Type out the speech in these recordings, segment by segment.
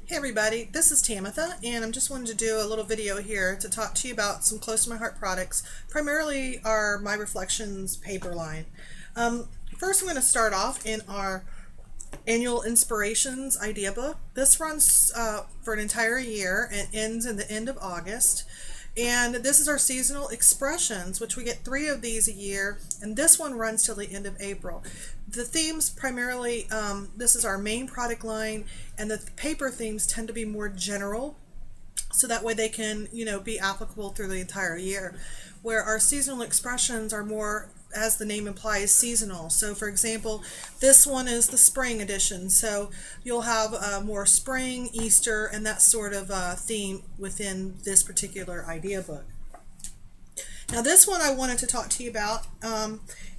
Hey everybody, this is Tamitha, and I'm just wanted to do a little video here to talk to you about some close to my heart products, primarily our My Reflections paper line. First I'm going to start off in our Annual Inspirations idea book. This runs for an entire year and ends in the end of August. And this is our seasonal expressions, which we get 3 of these a year, and this one runs till the end of April. The themes primarily, this is our main product line, and the paper themes tend to be more general, so that way they can, be applicable through the entire year. Where our seasonal expressions are more, as the name implies, seasonal. So for example, this one is the spring edition, so you'll have more spring, Easter, and that sort of theme within this particular idea book. Now this one I wanted to talk to you about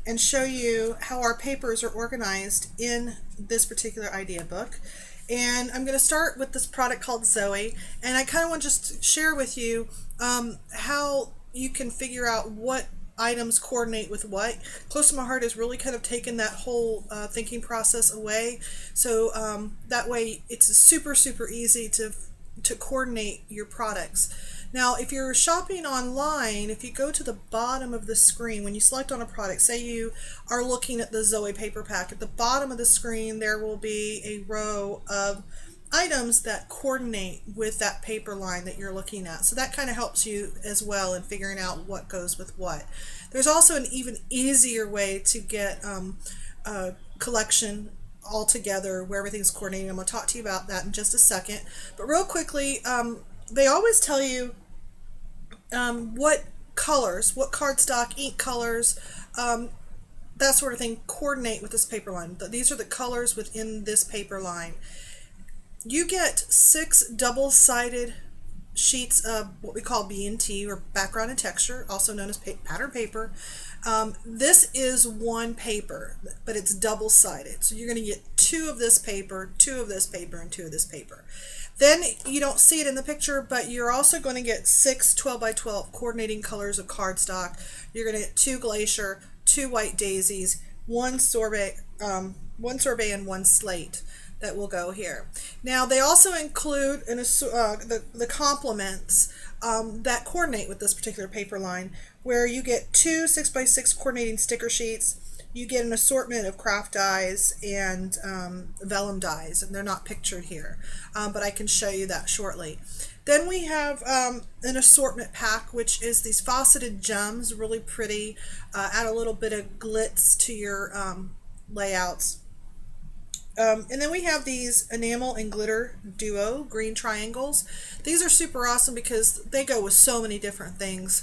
and show you how our papers are organized in this particular idea book. And I'm going to start with this product called Zoe, and I kind of want to just share with you how you can figure out what items coordinate with what. Close to My Heart has really kind of taken that whole thinking process away, so that way it's super easy to coordinate your products. Now if you're shopping online, if you go to the bottom of the screen when you select on a product, say you are looking at the Zoe paper pack, at the bottom of the screen there will be a row of items that coordinate with that paper line that you're looking at. So that kind of helps you as well in figuring out what goes with what. There's also an even easier way to get a collection all together where everything's coordinating. I'm going to talk to you about that in just a second. But real quickly, they always tell you what colors, what cardstock, ink colors, that sort of thing coordinate with this paper line. These are the colors within this paper line. You get 6 double-sided sheets of what we call B&T, or background and texture, also known as pattern paper. This is one paper, but it's double-sided. So you're going to get 2 of this paper, 2 of this paper, and 2 of this paper. Then you don't see it in the picture, but you're also going to get 6 12 by 12 coordinating colors of cardstock. You're going to get 2 Glacier, 2 White Daisies, 1 Sorbet, and 1 Slate that will go here. Now they also include the complements that coordinate with this particular paper line, where you get 2 6 by 6 coordinating sticker sheets. You get an assortment of craft dies and vellum dies, and they're not pictured here, but I can show you that shortly. Then we have an assortment pack, which is these faceted gems, really pretty, add a little bit of glitz to your layouts. And then we have these enamel and glitter duo green triangles. These are super awesome because they go with so many different things.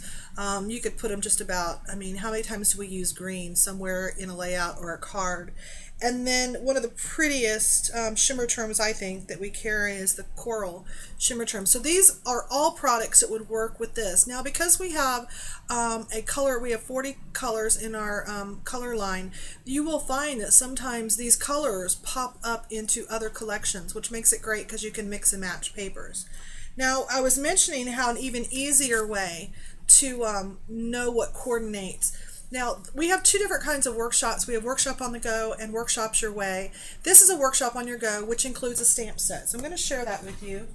You could put them just about, how many times do we use green somewhere in a layout or a card? And then one of the prettiest shimmer trims I think that we carry is the coral shimmer trim. So these are all products that would work with this. Now because we have we have 40 colors in our color line, you will find that sometimes these colors pop up into other collections, which makes it great because you can mix and match papers. Now I was mentioning how an even easier way to know what coordinates. Now, we have 2 different kinds of workshops. We have Workshop on the Go and Workshops Your Way. This is a Workshop on Your Go, which includes a stamp set. So I'm going to share that with you.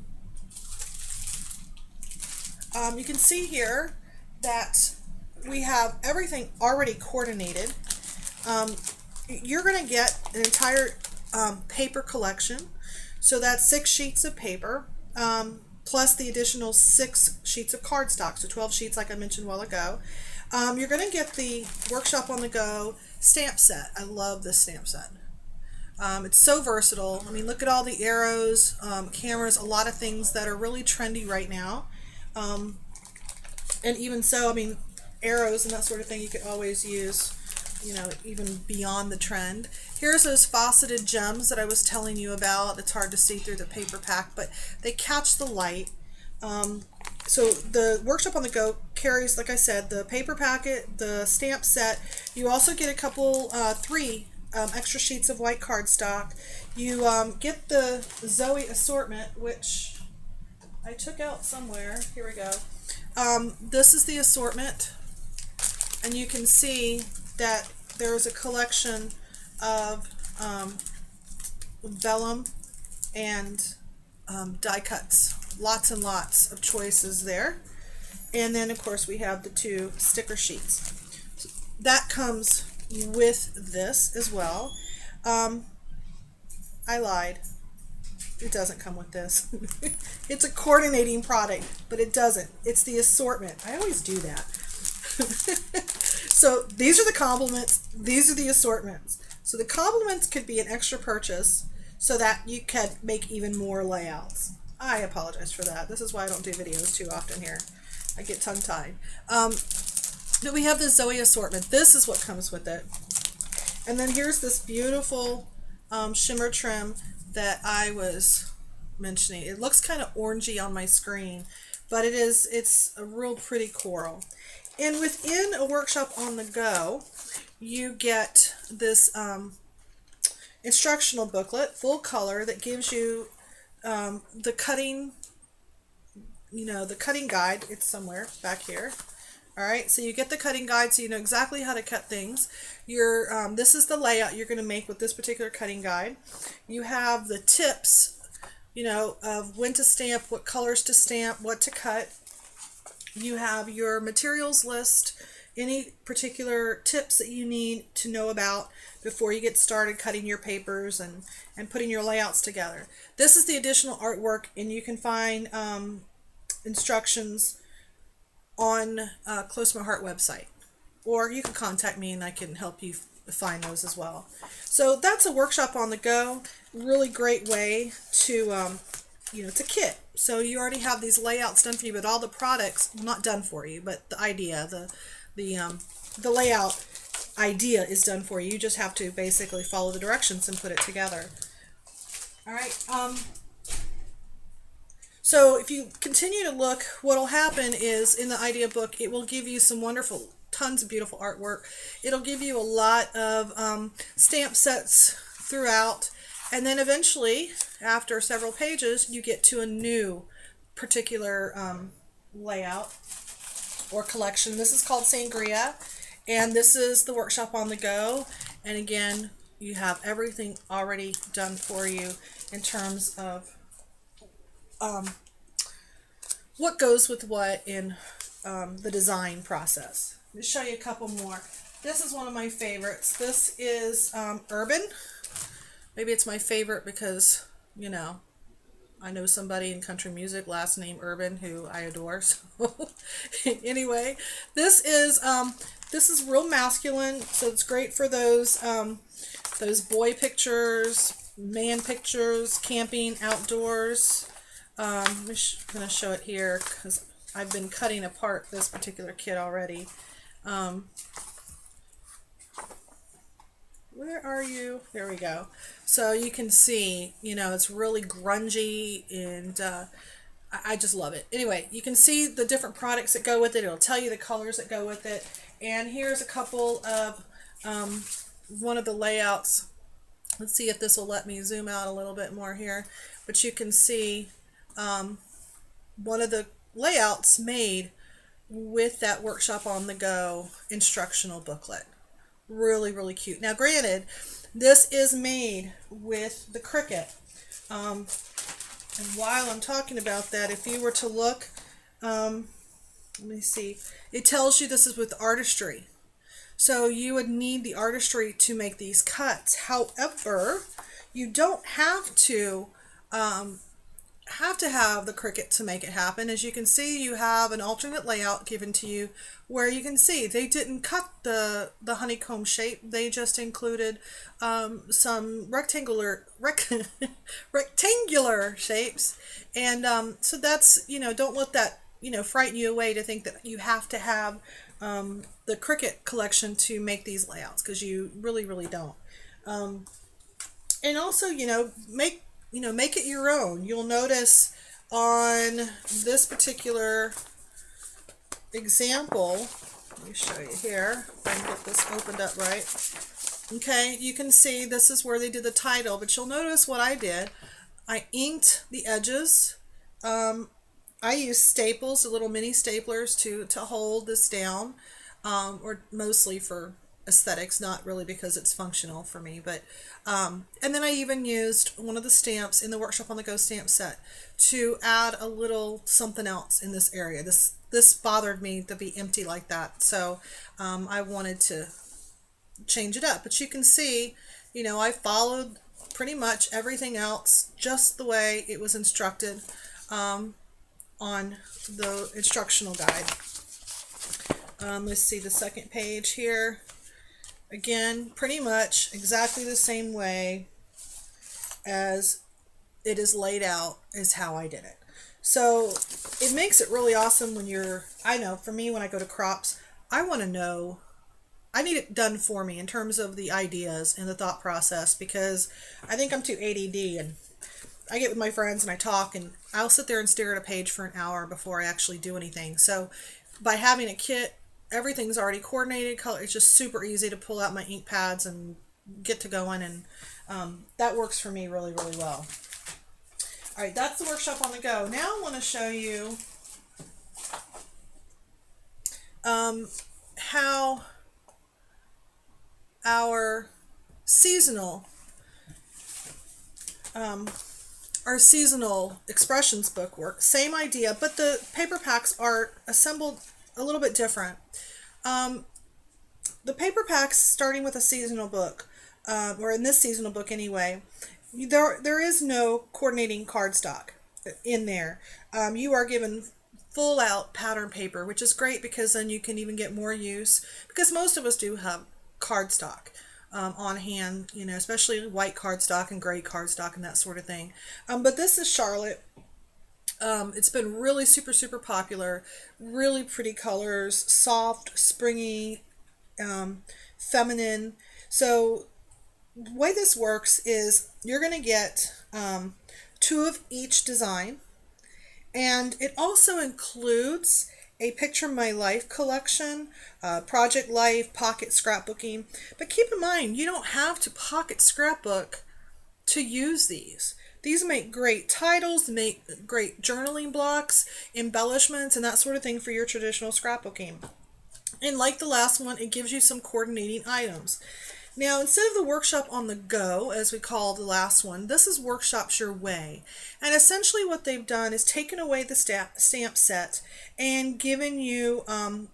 You can see here that we have everything already coordinated. You're going to get an entire paper collection. So that's 6 sheets of paper, plus the additional 6 sheets of cardstock. So 12 sheets like I mentioned a while ago. You're going to get the Workshop on the Go stamp set. I love this stamp set. It's so versatile. Look at all the arrows, cameras, a lot of things that are really trendy right now. And even so, arrows and that sort of thing you could always use, even beyond the trend. Here's those faceted gems that I was telling you about. It's hard to see through the paper pack, but they catch the light. So the Workshop on the Go carries, like I said, the paper packet, the stamp set. You also get a couple, 3 extra sheets of white cardstock. You get the Zoe assortment, which I took out somewhere. Here we go. This is the assortment, and you can see that there's a collection of vellum and die cuts. Lots and lots of choices there. And then of course we have the 2 sticker sheets. So that comes with this as well. I lied. It doesn't come with this. It's a coordinating product, but it doesn't. It's the assortment. I always do that. So these are the complements. These are the assortments. So the complements could be an extra purchase so that you can make even more layouts. I apologize for that. This is why I don't do videos too often here. I get tongue-tied. But we have the Zoe assortment. This is what comes with it. And then here's this beautiful shimmer trim that I was mentioning. It looks kind of orangey on my screen, but it's a real pretty coral. And within a workshop on the go, you get this instructional booklet, full color, that gives you the cutting, the cutting guide. It's somewhere back here. All right, so you get the cutting guide so you know exactly how to cut things. This is the layout you're going to make with this particular cutting guide. You have the tips, of when to stamp, what colors to stamp, what to cut. You have your materials list, any particular tips that you need to know about before you get started cutting your papers and putting your layouts together. This is the additional artwork, and you can find instructions on Close to My Heart website, or you can contact me and I can help you find those as well. So that's a workshop on the go. Really great way to it's a kit. So you already have these layouts done for you, but all the products, well, not done for you, but the idea, the layout idea is done for you. You just have to basically follow the directions and put it together. All right. So if you continue to look, what will happen is in the idea book, it will give you some wonderful, tons of beautiful artwork. It'll give you a lot of stamp sets throughout. And then eventually, after several pages, you get to a new particular layout or collection. This is called Sangria, and this is the workshop on the go. And again, you have everything already done for you in terms of what goes with what in the design process. Let me show you a couple more. This is one of my favorites. This is Urban. Maybe it's my favorite because, I know somebody in country music, last name Urban, who I adore. So anyway, this is real masculine, so it's great for those boy pictures, man pictures, camping, outdoors. I'm going to show it here because I've been cutting apart this particular kit already. Where are you? There we go. So you can see, it's really grungy, and I just love it. Anyway, you can see the different products that go with it. It'll tell you the colors that go with it. And here's a couple of one of the layouts. Let's see if this will let me zoom out a little bit more here. But you can see one of the layouts made with that workshop on the go instructional booklet. Really, really cute. Now, granted, this is made with the Cricut. And while I'm talking about that, if you were to look, let me see, it tells you this is with artistry. So you would need the artistry to make these cuts. However, you don't have to have the Cricut to make it happen. As you can see, you have an alternate layout given to you where you can see they didn't cut the honeycomb shape. They just included some rectangular shapes. And so that's, don't let that, frighten you away to think that you have to have the Cricut collection to make these layouts, because you really, really don't. And also, make it your own. You'll notice on this particular example, let me show you here, if I can get this opened up right. Okay, you can see this is where they did the title, but you'll notice what I did. I inked the edges. I used staples, the little mini staplers to hold this down, or mostly for aesthetics, not really because it's functional for me. But and then I even used one of the stamps in the Workshop on the Go stamp set to add a little something else in this area. This bothered me to be empty like that, so I wanted to change it up. But you can see, you know, I followed pretty much everything else just the way it was instructed on the instructional guide. Let's see the second page here. Again, pretty much exactly the same way as it is laid out is how I did it. So it makes it really awesome when you're, I know for me when I go to crops, I want to know, I need it done for me in terms of the ideas and the thought process, because I think I'm too ADD, and I get with my friends and I talk and I'll sit there and stare at a page for an hour before I actually do anything. So by having a kit, everything's already coordinated. It's just super easy to pull out my ink pads and get to going, and that works for me really, really well. All right, that's the Workshop on the Go. Now I want to show you how our seasonal expressions book works. Same idea, but the paper packs are assembled a little bit different. The paper packs, starting with a seasonal book, or in this seasonal book anyway, there is no coordinating cardstock in there. You are given full out pattern paper, which is great because then you can even get more use, because most of us do have cardstock on hand, you know, especially white cardstock and gray cardstock and that sort of thing. But this is Charlotte. It's been really super popular. Really pretty colors, soft, springy, feminine. So the way this works is you're going to get 2 of each design, and it also includes a Picture My Life collection, Project Life, pocket scrapbooking. But keep in mind, you don't have to pocket scrapbook to use these. These make great titles, make great journaling blocks, embellishments, and that sort of thing for your traditional scrapbooking. And like the last one, it gives you some coordinating items. Now, instead of the Workshop on the Go, as we call the last one, this is Workshops Your Way. And essentially what they've done is taken away the stamp set and given you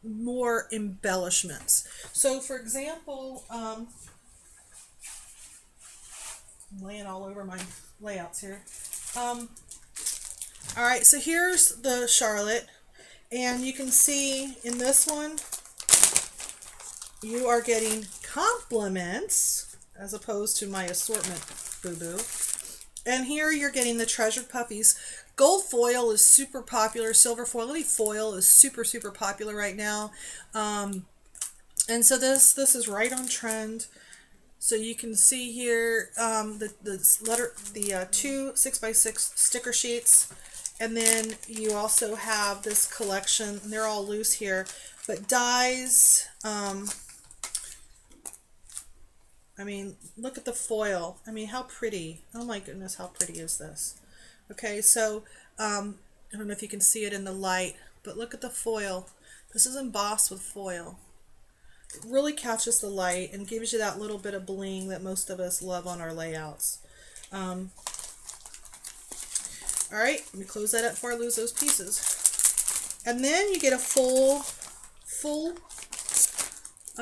more embellishments. So, for example, I'm laying all over my layouts here. All right, so here's the Charlotte, and you can see in this one, you are getting compliments as opposed to my assortment boo-boo. And here you're getting the Treasured Puppies. Gold foil is super popular. Silver foil is super popular right now. And so this is right on trend. So you can see here the 2 6x6 sticker sheets, and then you also have this collection. They're all loose here, but dies. I mean, look at the foil. I mean, how pretty. Oh my goodness, how pretty is this? Okay, so I don't know if you can see it in the light, but look at the foil. This is embossed with foil. It really catches the light and gives you that little bit of bling that most of us love on our layouts. All right, let me close that up before I lose those pieces. And then you get a full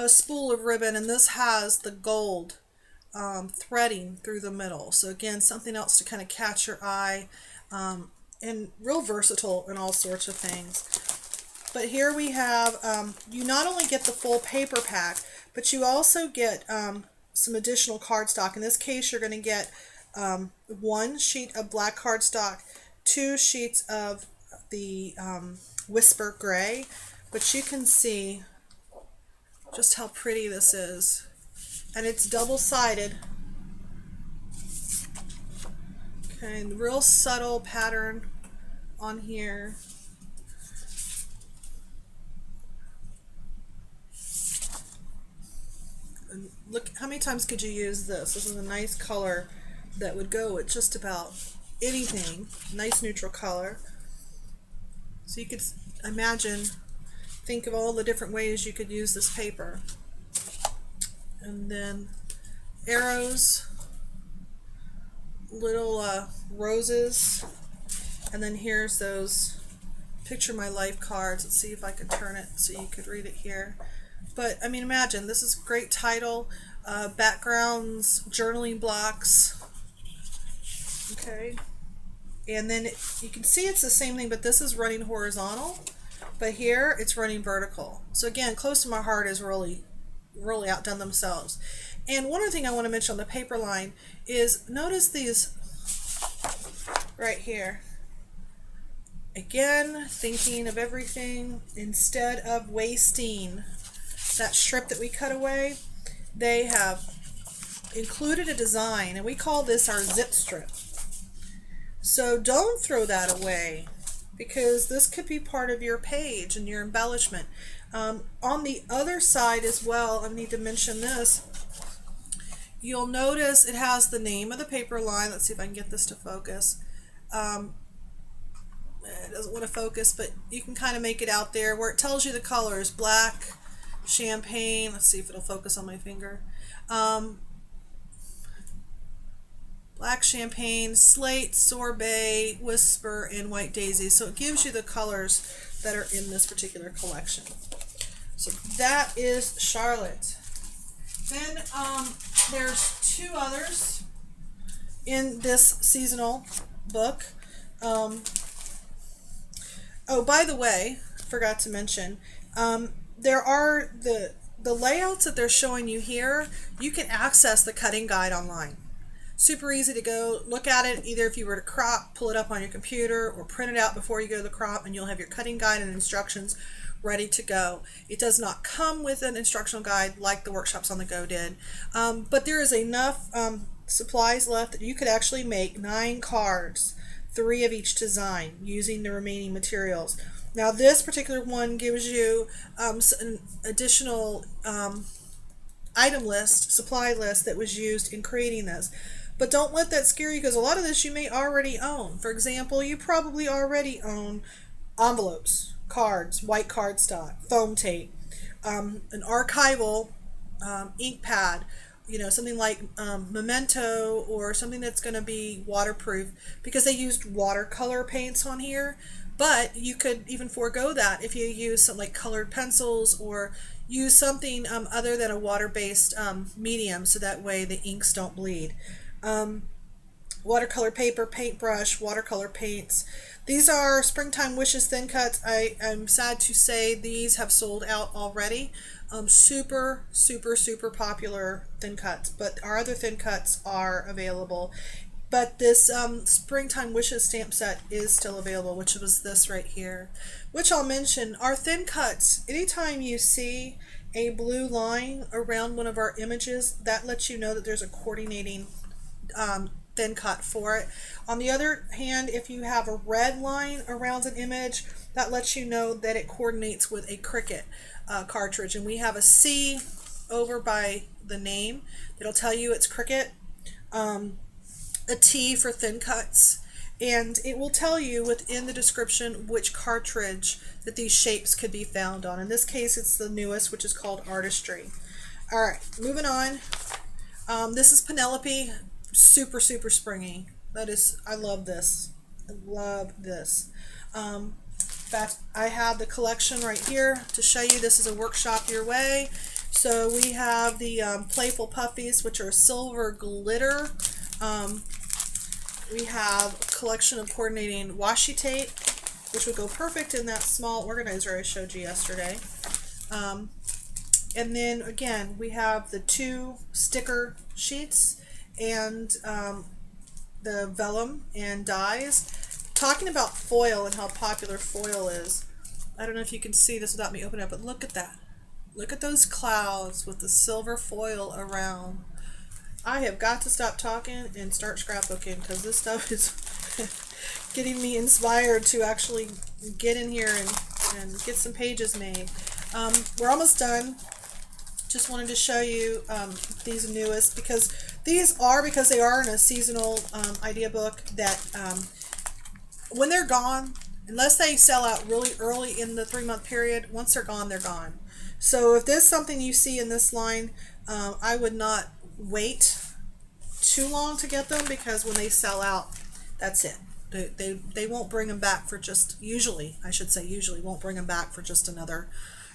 spool of ribbon, and this has the gold threading through the middle. So again, something else to kind of catch your eye, and real versatile in all sorts of things. But here we have, you not only get the full paper pack, but you also get some additional cardstock. In this case, you're going to get 1 sheet of black cardstock, 2 sheets of the Whisper Gray, but you can see just how pretty this is. And it's double-sided. Okay, real subtle pattern on here. And look, how many times could you use this? This is a nice color that would go with just about anything. Nice neutral color. So you could imagine, think of all the different ways you could use this paper. and then arrows, little roses, and then here's those picture my life cards. Let's see if I can turn it so you could read it here. But I mean, imagine, this is a great title. Backgrounds, journaling blocks, okay, and then you can see it's the same thing, but this is running horizontal, but here it's running vertical. So again, Close to My Heart is really outdone themselves. And one other thing I want to mention on the paper line is, notice these right here. Again, thinking of everything, instead of wasting that strip that we cut away, they have included a design, and we call this our zip strip. So don't throw that away, because this could be part of your page and your embellishment. On the other side as well, I need to mention this. You'll notice it has the name of the paper line. Let's see if I can get this to focus. It doesn't want to focus, but you can kind of make it out there where it tells you the colors: black, champagne. Let's see if it'll focus on my finger. Black, champagne, slate, sorbet, whisper, and white daisy. So it gives you the colors that are in this particular collection. So that is Charlotte. Then there's two others in this seasonal book. Oh, by the way, forgot to mention, there are the layouts that they're showing you here. You can access the cutting guide online. Super easy to go look at it. Either if you were to crop, pull it up on your computer, or print it out before you go to the crop, and you'll have your cutting guide and instructions ready to go. It does not come with an instructional guide like the Workshops on the Go did, but there is enough supplies left that you could actually make 9 cards, 3 of each design, using the remaining materials. Now this particular one gives you an additional item list, supply list that was used in creating this. But don't let that scare you, because a lot of this you may already own. For example, you probably already own envelopes, cards, white cardstock, foam tape, an archival ink pad, you know, something like Memento, or something that's going to be waterproof, because they used watercolor paints on here. But you could even forego that if you use some like colored pencils, or use something other than a water-based medium, so that way the inks don't bleed. Watercolor paper, paintbrush, watercolor paints. These are Springtime Wishes thin cuts. I'm sad to say these have sold out already. Super popular thin cuts, but our other thin cuts are available. But this Springtime Wishes stamp set is still available, which was this right here. Which I'll mention, our thin cuts, anytime you see a blue line around one of our images, that lets you know that there's a coordinating thin cut for it. On the other hand, if you have a red line around an image, that lets you know that it coordinates with a Cricut cartridge. And we have a C over by the name that'll tell you it's Cricut, a T for thin cuts, and it will tell you within the description which cartridge that these shapes could be found on. In this case, it's the newest, which is called Artistry. All right, moving on. This is Penelope. Super springy. That is, I love this. I love this. In fact, I have the collection right here to show you. This is a workshop your way. So we have the Playful Puffies, which are silver glitter. We have a collection of coordinating washi tape, which would go perfect in that small organizer I showed you yesterday. And then again, we have the 2 sticker sheets and the vellum and dies. Talking about foil and how popular foil is, I don't know if you can see this without me opening it, but look at that. Look at those clouds with the silver foil around. I have got to stop talking and start scrapbooking, because this stuff is getting me inspired to actually get in here and get some pages made. We're almost done. Just wanted to show you these newest, because because they are in a seasonal idea book, that when they're gone, unless they sell out really early in the 3-month period, once they're gone, they're gone. So if there's something you see in this line I would not wait too long to get them, because when they sell out, that's it. They won't bring them back for just, usually, I should say usually, won't bring them back for just another,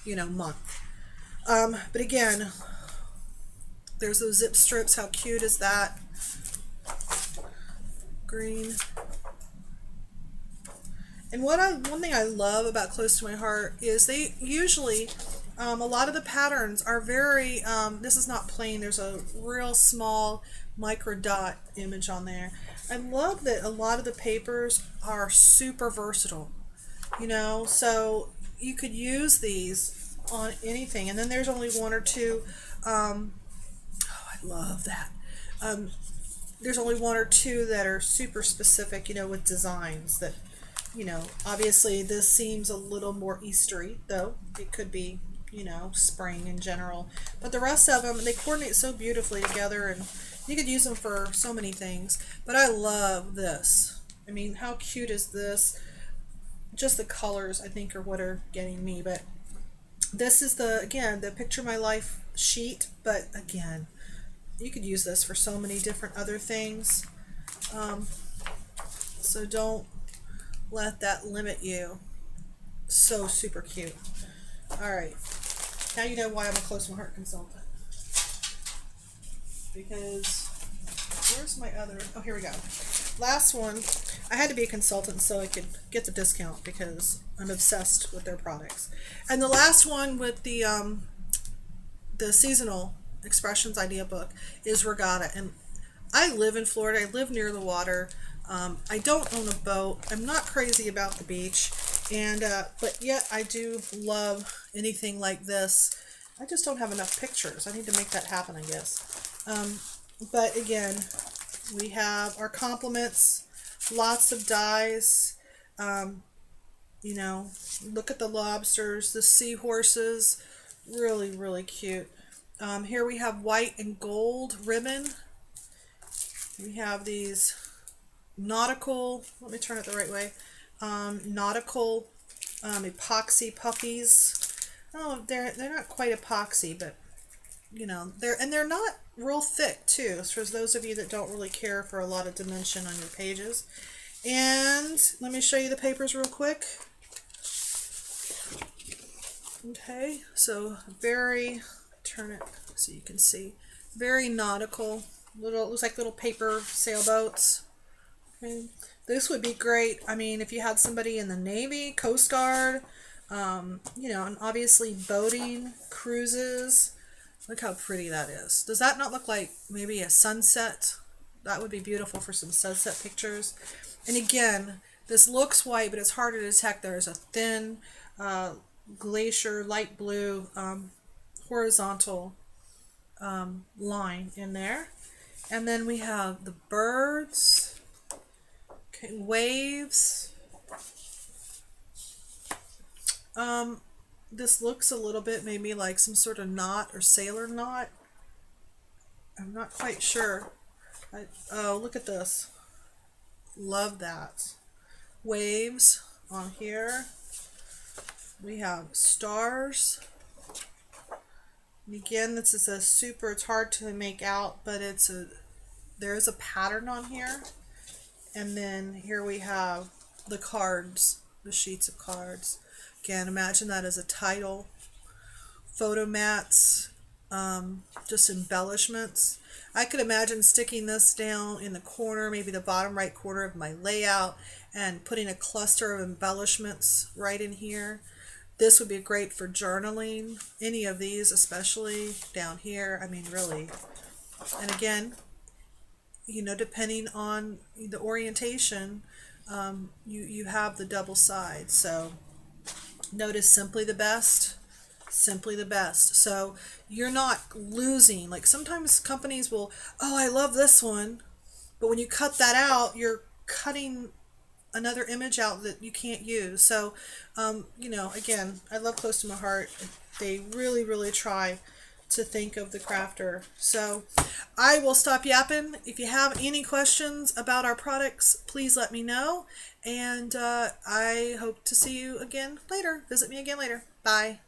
month. But again, there's those zip strips. How cute is that? Green. And one thing I love about Close to My Heart is they usually, a lot of the patterns are very, this is not plain, there's a real small micro dot image on there. I love that a lot of the papers are super versatile, so you could use these on anything. And then there's only one or two, oh, I love that. There's only one or two that are super specific, with designs that, obviously this seems a little more Eastery, though it could be, spring in general. But the rest of them, they coordinate so beautifully together, and you could use them for so many things. But I love this. I mean, how cute is this? Just the colors, I think, are what are getting me. But this is again, the Picture My Life sheet. But again, you could use this for so many different other things. So don't let that limit you. So super cute. Alright, now you know why I'm a Close to My Heart consultant. Because, where's my other, oh, here we go. Last one, I had to be a consultant so I could get the discount because I'm obsessed with their products. And the last one with the seasonal expressions idea book is Regatta. And I live in Florida, I live near the water. I don't own a boat. I'm not crazy about the beach, and but yet I do love anything like this. I just don't have enough pictures. I need to make that happen, I guess. But again, we have our compliments, lots of dies. Look at the lobsters, the seahorses, really, really cute. Here we have white and gold ribbon. We have these nautical, let me turn it the right way, nautical epoxy puffies. Oh, they're not quite epoxy, but they're not real thick too, so for those of you that don't really care for a lot of dimension on your pages. And let me show you the papers real quick. Okay, so turn it so you can see, very nautical, looks like little paper sailboats. Okay. This would be great, I mean, if you had somebody in the Navy, Coast Guard, and obviously boating, cruises. Look how pretty that is. Does that not look like maybe a sunset? That would be beautiful for some sunset pictures. And again, this looks white, but it's hard to detect. There's a thin glacier, light blue, horizontal line in there. And then we have the birds. Okay, waves. This looks a little bit maybe like some sort of knot or sailor knot. I'm not quite sure. Oh, look at this. Love that. Waves on here. We have stars. And again, this is it's hard to make out, but there's a pattern on here. And then here we have the cards, the sheets of cards. Again, imagine that as a title. Photo mats, just embellishments. I could imagine sticking this down in the corner, maybe the bottom right corner of my layout, and putting a cluster of embellishments right in here. This would be great for journaling. Any of these, especially down here. I mean, really. And again, depending on the orientation, you have the double side. So notice simply the best. Simply the best. So you're not losing. Like sometimes companies will, oh, I love this one, but when you cut that out, you're cutting another image out that you can't use. So again, I love Close to My Heart. They really, really try to think of the crafter. So I will stop yapping. If you have any questions about our products, please let me know. And I hope to see you again later. Visit me again later. Bye.